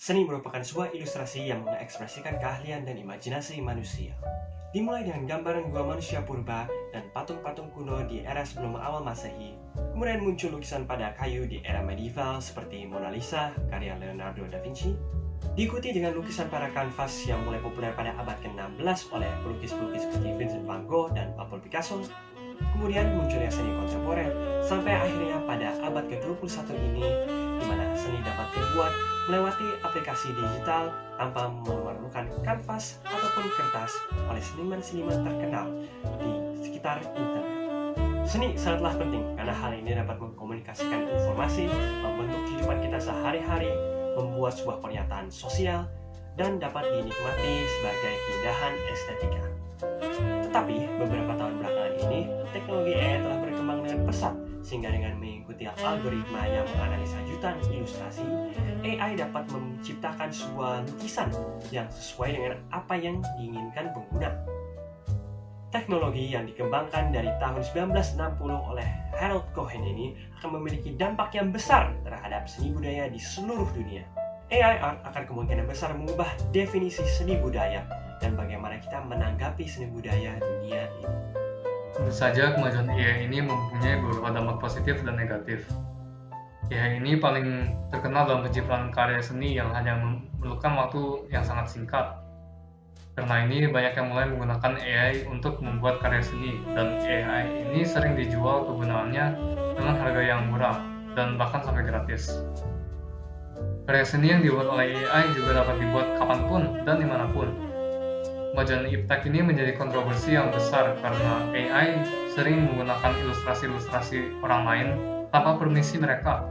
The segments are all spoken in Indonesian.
Seni merupakan sebuah ilustrasi yang mengekspresikan keahlian dan imajinasi manusia. Dimulai dengan gambaran gua manusia purba dan patung-patung kuno di era sebelum awal Masehi, kemudian muncul lukisan pada kayu di era medieval seperti Mona Lisa karya Leonardo da Vinci, diikuti dengan lukisan pada kanvas yang mulai populer pada abad ke-16 oleh pelukis-pelukis seperti Vincent van Gogh dan Pablo Picasso. Kemudian munculnya seni kontemporer sampai akhirnya pada abad ke-21 ini, di mana seni dapat dibuat melewati aplikasi digital tanpa memerlukan kanvas ataupun kertas oleh seniman-seniman terkenal di sekitar internet. Seni sangatlah penting karena hal ini dapat mengkomunikasikan informasi, membentuk kehidupan kita sehari-hari, membuat sebuah pernyataan sosial, dan dapat dinikmati sebagai keindahan estetika. Tetapi beberapa tahun belakangan ini, teknologi AI telah berkembang dengan pesat, sehingga dengan mengikuti algoritma yang menganalisa jutaan ilustrasi, AI dapat menciptakan sebuah lukisan yang sesuai dengan apa yang diinginkan pengguna. Teknologi yang dikembangkan dari tahun 1960 oleh Harold Cohen ini akan memiliki dampak yang besar terhadap seni budaya di seluruh dunia. AI art akan kemungkinan besar mengubah definisi seni budaya dan bagaimana kita menanggapi seni budaya dunia ini. Tentu saja kemajuan AI ini mempunyai beberapa dampak positif dan negatif. AI ini paling terkenal dalam penciptaan karya seni yang hanya memerlukan waktu yang sangat singkat. Karena ini banyak yang mulai menggunakan AI untuk membuat karya seni, dan AI ini sering dijual kegunaannya dengan harga yang murah dan bahkan sampai gratis. Karya seni yang dibuat oleh AI juga dapat dibuat kapanpun dan dimanapun. Kemajuan iptek ini menjadi kontroversi yang besar karena AI sering menggunakan ilustrasi-ilustrasi orang lain tanpa permisi mereka,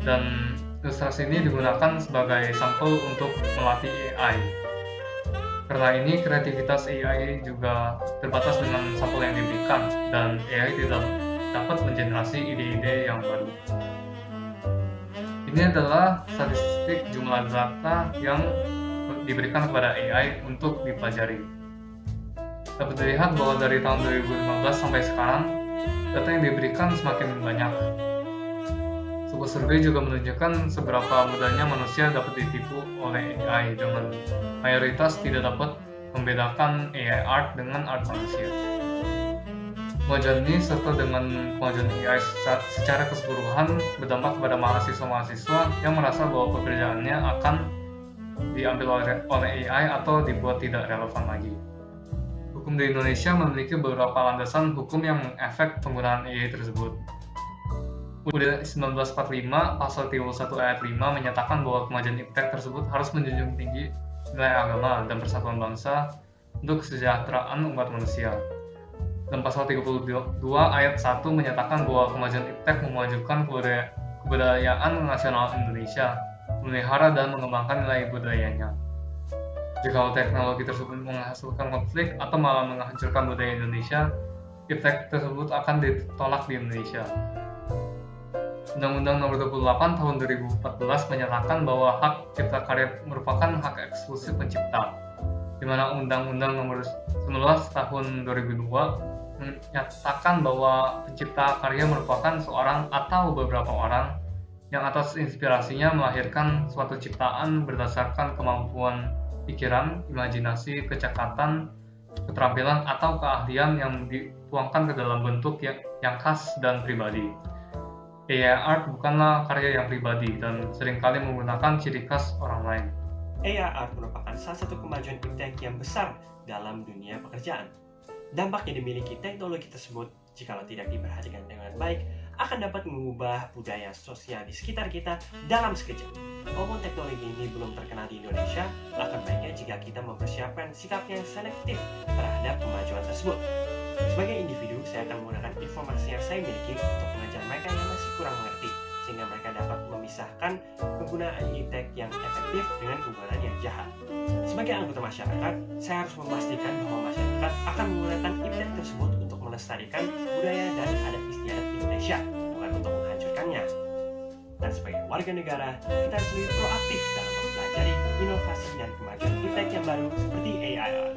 dan ilustrasi ini digunakan sebagai sampel untuk melatih AI. Karena ini kreativitas AI juga terbatas dengan sampel yang diberikan, dan AI tidak dapat mengenerasi ide-ide yang baru. Ini adalah statistik jumlah data yang diberikan kepada AI untuk dipelajari. Dapat dilihat bahwa dari tahun 2015 sampai sekarang, data yang diberikan semakin banyak. Sebuah survei juga menunjukkan seberapa mudahnya manusia dapat ditipu oleh AI, dengan mayoritas tidak dapat membedakan AI art dengan art manusia. Kemajuan ini serta dengan kemajuan AI secara keseluruhan berdampak kepada mahasiswa-mahasiswa yang merasa bahwa pekerjaannya akan diambil oleh AI atau dibuat tidak relevan lagi. Hukum di Indonesia memiliki beberapa landasan hukum yang mengefek penggunaan AI tersebut. UUD 1945 pasal 31 ayat 5 menyatakan bahwa kemajuan iptek tersebut harus menjunjung tinggi nilai agama dan persatuan bangsa untuk kesejahteraan umat manusia. Dan pasal 32 ayat 1 menyatakan bahwa kemajuan iptek memajukan kebudayaan nasional Indonesia, memelihara dan mengembangkan nilai budayanya. Jika teknologi tersebut menghasilkan konflik atau malah menghancurkan budaya Indonesia, iptek tersebut akan ditolak di Indonesia. Undang-Undang Nomor 28 Tahun 2014 menyatakan bahwa hak cipta karya merupakan hak eksklusif pencipta, di mana Undang-Undang Nomor 19 Tahun 2002 menyatakan bahwa pencipta karya merupakan seorang atau beberapa orang yang atas inspirasinya melahirkan suatu ciptaan berdasarkan kemampuan pikiran, imajinasi, kecekatan, keterampilan, atau keahlian yang dituangkan ke dalam bentuk yang khas dan pribadi. AI art bukanlah karya yang pribadi dan seringkali menggunakan ciri khas orang lain. AI art merupakan salah satu kemajuan iptek yang besar dalam dunia pekerjaan. Dampak yang dimiliki teknologi tersebut, jikalau tidak diperhatikan dengan baik, akan dapat mengubah budaya sosial di sekitar kita dalam sekejap. Walaupun teknologi ini belum terkenal di Indonesia, akan baiknya jika kita mempersiapkan sikap yang selektif terhadap kemajuan tersebut. Sebagai individu, saya akan menggunakan informasi yang saya miliki untuk mengajar mereka yang masih kurang mengerti, sehingga mereka dapat memisahkan penggunaan iptek yang efektif dengan penggunaan yang jahat. Sebagai anggota masyarakat, saya harus memastikan bahwa masyarakat akan menggunakan iptek tersebut untuk melestarikan budaya dan adat istiadat Indonesia, bukan untuk menghancurkannya. Dan sebagai warga negara, kita harus lebih proaktif dalam mempelajari inovasi dan kemajuan iptek yang baru seperti AI art.